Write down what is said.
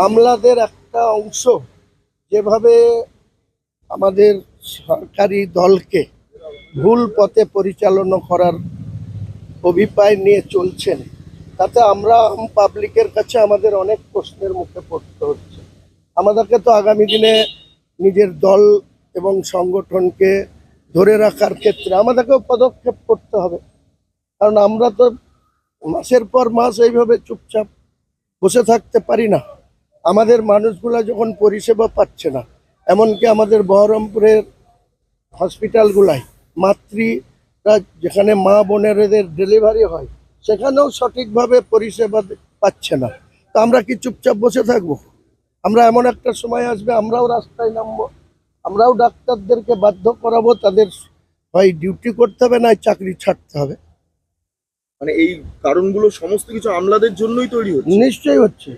আমলাদের একটা অংশ যেভাবে আমাদের সরকারি দলকে ভুল পথে পরিচালনা করার অভিপ্রায় নিয়ে চলছেন, তাতে আমরা পাবলিকের কাছে আমাদের অনেক প্রশ্নের মুখে পড়তে হচ্ছে। আমাদেরকে তো আগামী দিনে নিজের দল এবং সংগঠনকে ধরে রাখার ক্ষেত্রে আমাদেরকেও পদক্ষেপ করতে হবে, কারণ আমরা তো মাসের পর মাস এইভাবে চুপচাপ বসে থাকতে পারি না। আমাদের মানুষগুলা যখন পরিষেবা পাচ্ছে না, এমনকি আমাদের বহরমপুরের হসপিটালগুলাই মাতৃরা যেখানে মা বোনেরদের ডেলিভারি হয় সেখানেও সঠিকভাবে পরিষেবা পাচ্ছে না, তো আমরা কি চুপচাপ বসে থাকবো? আমরা এমন একটা সময় আসবে আমরাও রাস্তায় নামবো, আমরাও ডাক্তারদেরকে বাধ্য করাবো তাদের হয় ডিউটি করতে হবে না চাকরি ছাড়তে হবে। মানে এই কারণগুলো সমস্ত কিছু আমলাদের জন্যই তৈরি হচ্ছে। নিশ্চয়ই হচ্ছে।